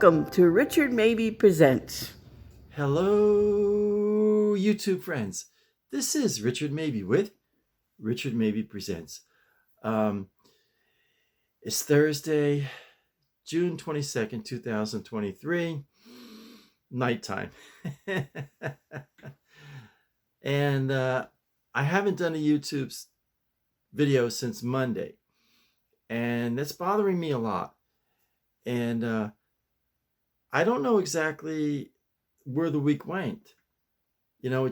Welcome to Richard Mabey Presents. Hello, YouTube friends. This is Richard Mabey with Richard Mabey Presents. Um, it's Thursday, June 22nd, 2023, nighttime. And I haven't done a YouTube video since Monday, and that's bothering me a lot. And I don't know exactly where the week went. You know, it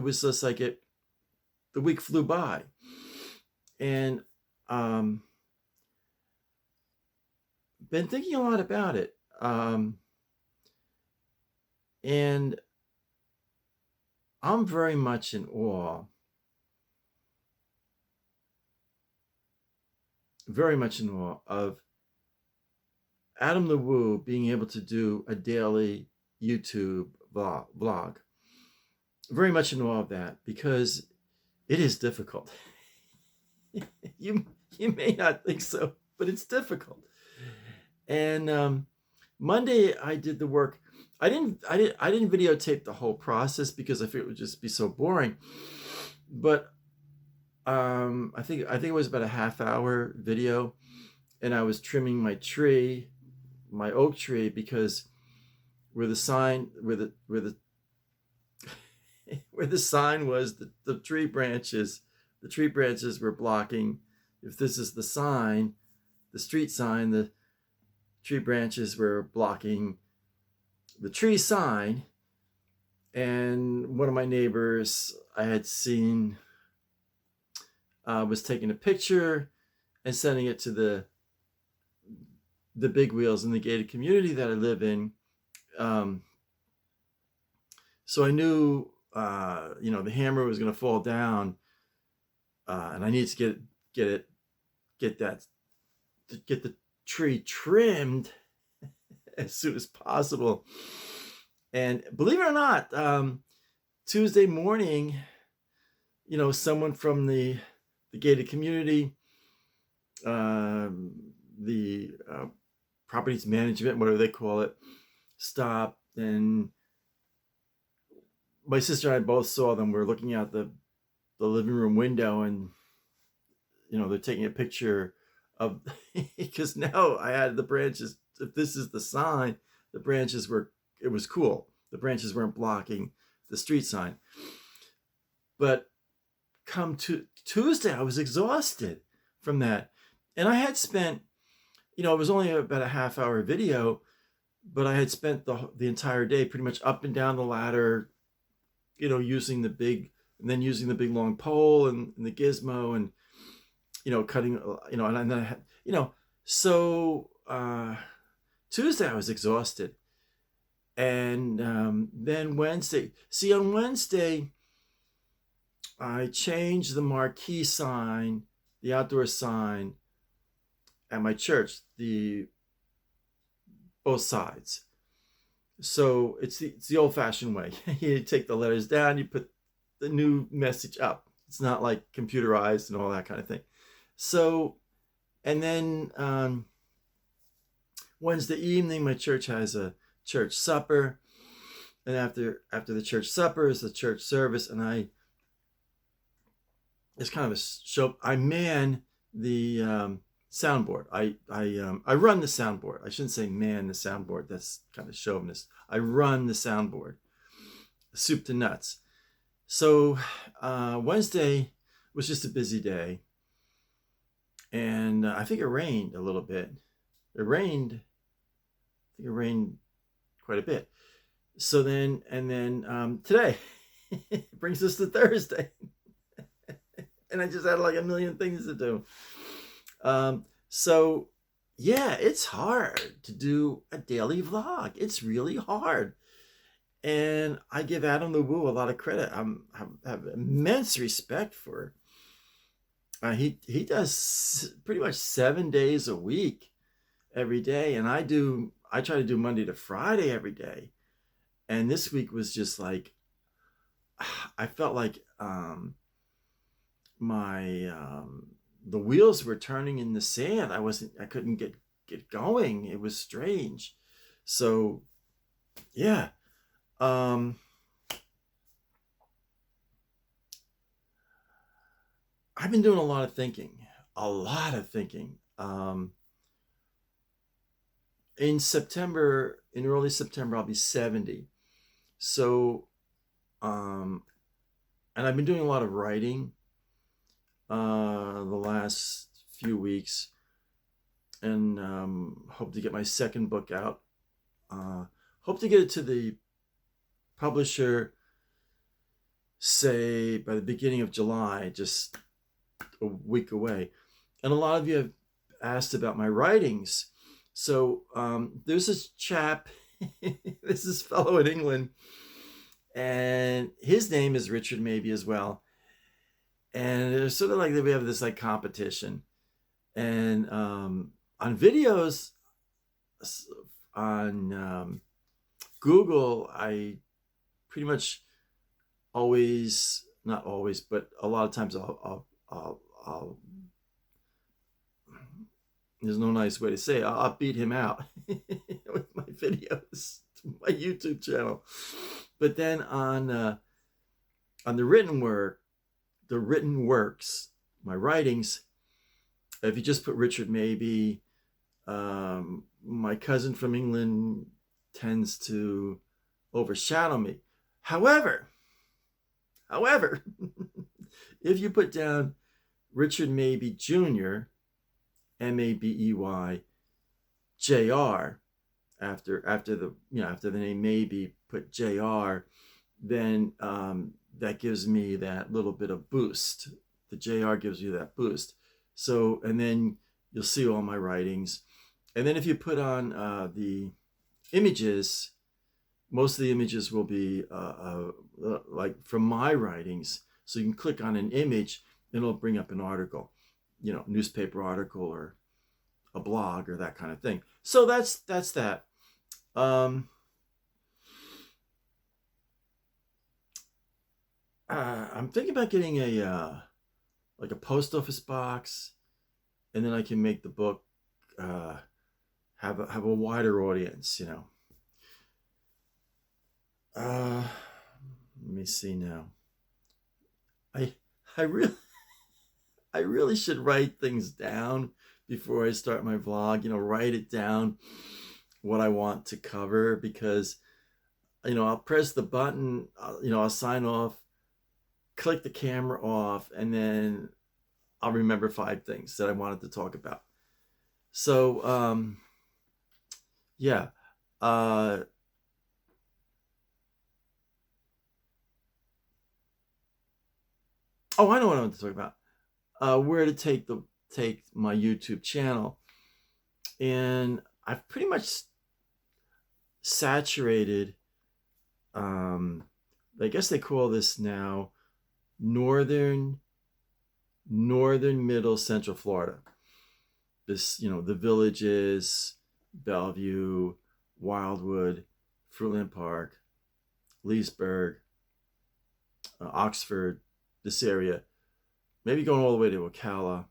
was just like the week flew by. And been thinking a lot about it. And I'm very much in awe, of Adam the Woo being able to do a daily YouTube vlog. Very much in awe of that because it is difficult. you may not think so, but it's difficult. And Monday I did the work. I didn't videotape the whole process because I figured it would just be so boring. But I think it was about a half-hour video, and I was trimming my oak tree, because where the sign where the sign was, the tree branches were blocking. If this is the sign, the street sign, the tree branches were blocking the tree sign. And one of my neighbors I had seen was taking a picture and sending it to the big wheels in the gated community that I live in. So I knew, the hammer was going to fall down, and I needed to get the tree trimmed as soon as possible. And believe it or not, Tuesday morning, someone from the gated community, the properties management, whatever they call it, stopped, and my sister and I both saw them. We're looking out the living room window, and they're taking a picture of because now I had the branches. If this is the sign, the branches were, it was cool. The branches weren't blocking the street sign. But come to Tuesday, I was exhausted from that. And I had spent, it was only about a half-hour video, but I had spent the entire day pretty much up and down the ladder, using the big long pole and the gizmo, and cutting, and then I had, so Tuesday I was exhausted. And then Wednesday, on Wednesday I changed the marquee sign, the outdoor sign at my church, both sides. So it's the old-fashioned way. You take the letters down, you put the new message up. It's not like computerized and all that kind of thing. So, and then Wednesday evening, my church has a church supper, and after the church supper is the church service, and it's kind of a show. I man the soundboard. I run the soundboard. I shouldn't say man the soundboard. That's kind of chauvinist. I run the soundboard, soup to nuts. So Wednesday was just a busy day, and I think it rained a little bit. It rained quite a bit. So then, today brings us to Thursday. And I just had like a million things to do. So yeah, it's hard to do a daily vlog. It's really hard. And I give Adam the Woo a lot of credit. I have immense respect for he does pretty much 7 days a week, every day. And I try to do Monday to Friday every day. And this week was just like, I felt like the wheels were turning in the sand. I couldn't get going. It was strange. So yeah, um, I've been doing a lot of thinking, a lot of thinking. In September, in early September, I'll be 70. So, um, and I've been doing a lot of writing the last few weeks, and hope to get my second book out. Hope to get it to the publisher, say by the beginning of July, just a week away. And a lot of you have asked about my writings. So there's this chap, this is fellow in England, and his name is Richard Mabey as well. And it's sort of like we have this like competition. And on videos on Google, I pretty much always, not always, but a lot of times I'll there's no nice way to say it, I'll beat him out with my videos, my YouTube channel. But then on the written works, my writings, if you just put Richard Mabey, my cousin from England tends to overshadow me. However, if you put down Richard Mabey Jr., Mabey Jr., after the name Mabey, put Jr., then that gives me that little bit of boost. The Jr. gives you that boost. So, and then you'll see all my writings. And then if you put on the images, most of the images will be like from my writings. So you can click on an image and it'll bring up an article, newspaper article or a blog or that kind of thing. So that's that. I'm thinking about getting a like a post office box, and then I can make the book have a wider audience. Let me see now. I I really I really should write things down before I start my vlog. Write it down what I want to cover, because I'll press the button. I'll sign off, click the camera off, and then I'll remember 5 things that I wanted to talk about. So yeah. Oh, I know what I want to talk about. Where to take my YouTube channel. And I've pretty much saturated, I guess they call this now northern, middle, central Florida. This, the Villages, Bellevue, Wildwood, Fruitland Park, Leesburg, Oxford, this area, maybe going all the way to Ocala,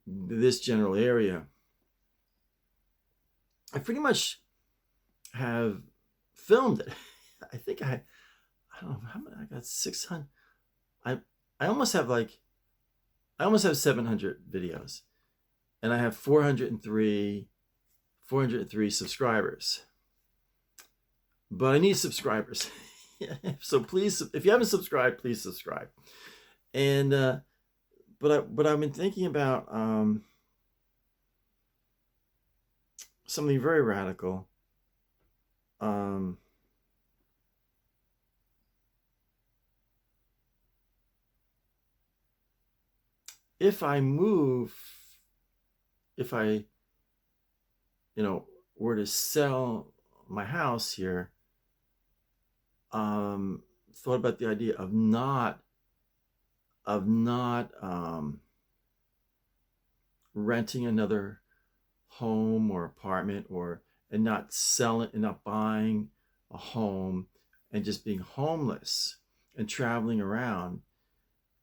this general area. I pretty much have filmed it. I think I don't know how many. I got 600. I almost have 700 videos, and I have 403 subscribers. But I need subscribers. So please, if you haven't subscribed, please subscribe. And but I've been thinking about something very radical. If I were to sell my house here, thought about the idea of not renting another home or apartment, and not selling and not buying a home, and just being homeless and traveling around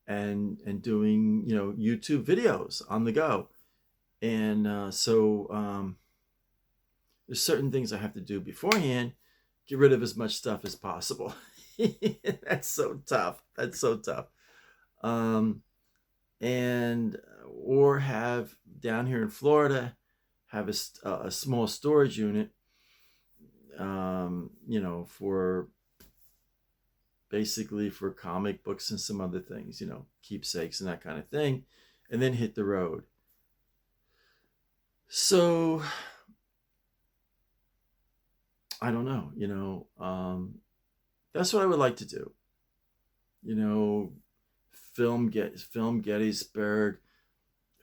and doing YouTube videos on the go. And so there's certain things I have to do beforehand, get rid of as much stuff as possible. That's so tough. That's so tough. Um, and or have down here in Florida, have a small storage unit, for basically for comic books and some other things, keepsakes and that kind of thing, and then hit the road. So I don't know, that's what I would like to do. Film Gettysburg,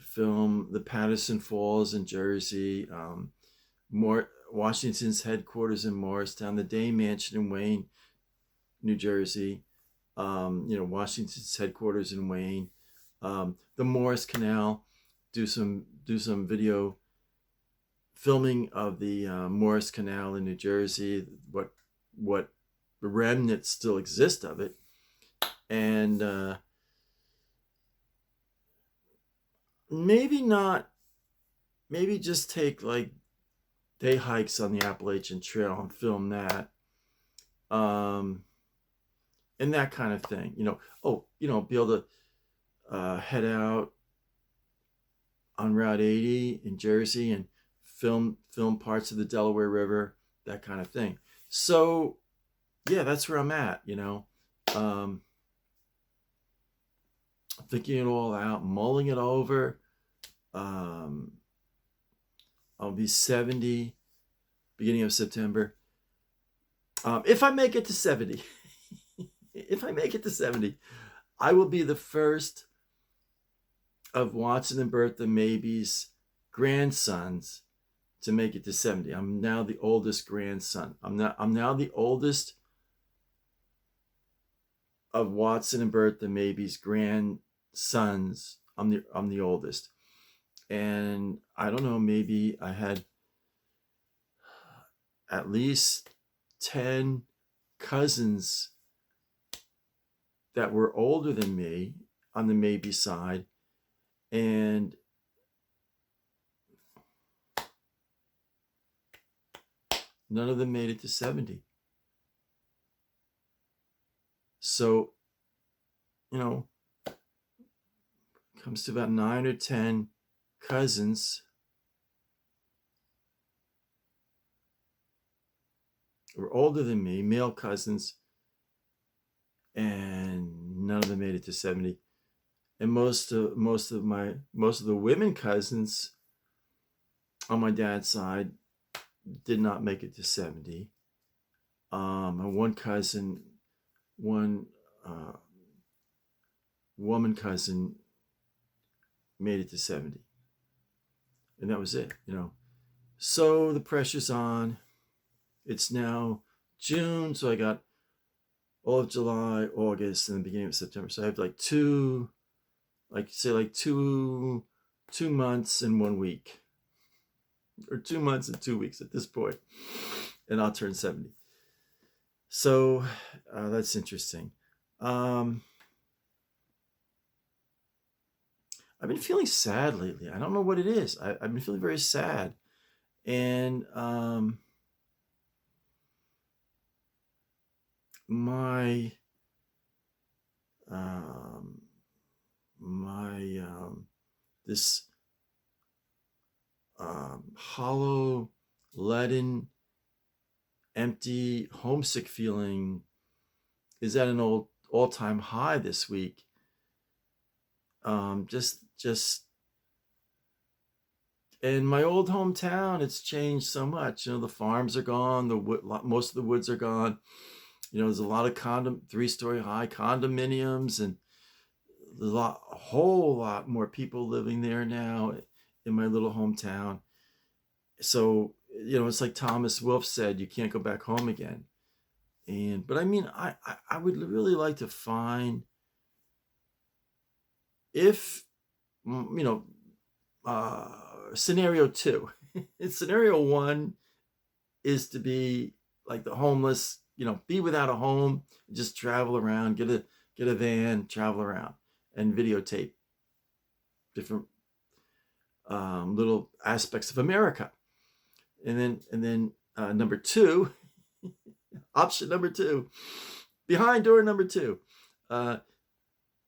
film the Patterson Falls in Jersey, more Washington's headquarters in Morristown, the Day Mansion in Wayne, New Jersey, Washington's headquarters in Wayne, the Morris Canal, do some video filming of the Morris Canal in New Jersey, what remnants still exist of it, and maybe just take like day hikes on the Appalachian Trail and film that, and that kind of thing. Be able to head out on Route 80 in Jersey and film parts of the Delaware River, that kind of thing. So yeah, that's where I'm at. Thinking it all out, mulling it over. I'll be 70 beginning of September. If I make it to 70, if I make it to 70, I will be the first of Watson and Bertha Mabey's grandsons to make it to 70. I'm now the oldest grandson. I'm now the oldest of Watson and Bertha Mabey's grandsons. I'm the oldest. And I don't know, maybe I had at least 10 cousins that were older than me on the Mabey side, and none of them made it to 70. So, comes to about 9 or 10 cousins who were older than me, male cousins, and none of them made it to 70. And most of the women cousins on my dad's side did not make it to 70. And one woman cousin made it to 70. And that was it, So the pressure's on. It's now June, so I got all of July, August, and the beginning of September. So I have like two months and 1 week, or 2 months and 2 weeks at this point, and I'll turn 70. So that's interesting. I've been feeling sad lately. I don't know what it is. I've been feeling very sad, and my this hollow, leaden, empty, homesick feeling is at an all-time high this week. Just in my old hometown, it's changed so much. The farms are gone. Most of the woods are gone. There's a lot of 3-story high condominiums, and a whole lot more people living there now in my little hometown. So, it's like Thomas Wolfe said, you can't go back home again. But I mean, I would really like to find, if, scenario 2, scenario 1 is to be like the homeless, be without a home, just travel around, get a van, travel around and videotape different little aspects of America. And then number two, option number two, behind door number two,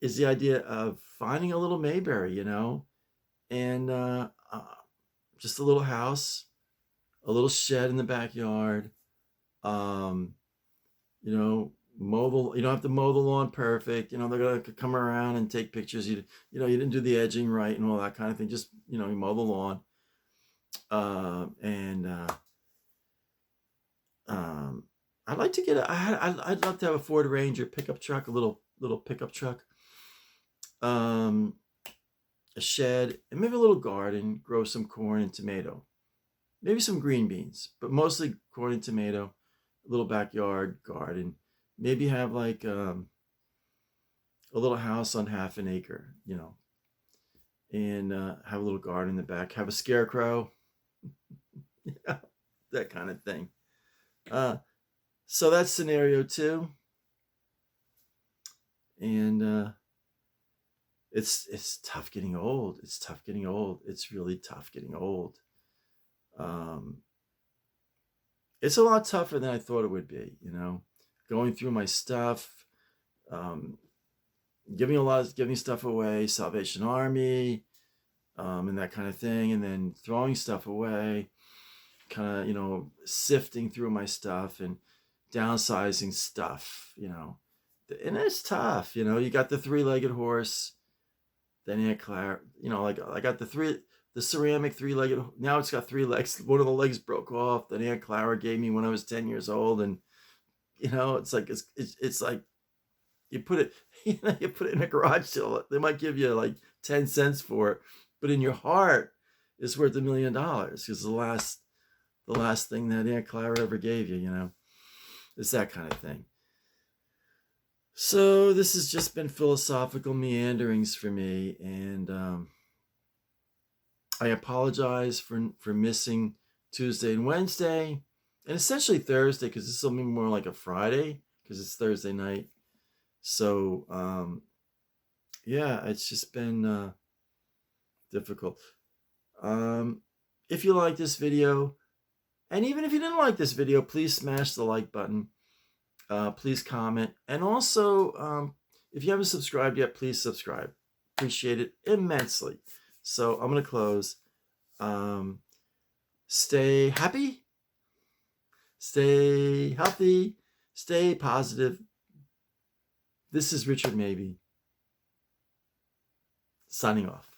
is the idea of finding a little Mayberry, and just a little house, a little shed in the backyard. Um, you don't have to mow the lawn perfect. They're gonna come around and take pictures. You didn't do the edging right and all that kind of thing. Just you mow the lawn. And I'd like to get I'd love to have a Ford Ranger pickup truck, a little pickup truck. A shed, and maybe a little garden, grow some corn and tomato, maybe some green beans, but mostly corn and tomato, a little backyard garden, maybe have like a little house on half an acre, and have a little garden in the back, have a scarecrow, yeah, that kind of thing. So that's scenario two. And it's tough getting old. It's tough getting old. It's really tough getting old. It's a lot tougher than I thought it would be, going through my stuff, giving stuff away, Salvation Army, and that kind of thing, and then throwing stuff away, kind of, sifting through my stuff and downsizing stuff, and it's tough, you got the three-legged horse, then Aunt Clara, like I got the ceramic three-legged, now it's got three legs, one of the legs broke off, that Aunt Clara gave me when I was 10 years old, and it's like it's like you put it you put it in a garage sale, they might give you like 10 cents for it, but in your heart it's worth $1 million, because the last thing that Aunt Clara ever gave you, it's that kind of thing. So this has just been philosophical meanderings for me, and I apologize for missing Tuesday and Wednesday, and essentially Thursday, because this will be more like a Friday, because it's Thursday night. So yeah, it's just been difficult. If you like this video, and even if you didn't like this video, please smash the like button. Please comment. And also, if you haven't subscribed yet, please subscribe. Appreciate it immensely. So I'm going to close. Stay happy. Stay healthy. Stay positive. This is Richard Mabey, signing off.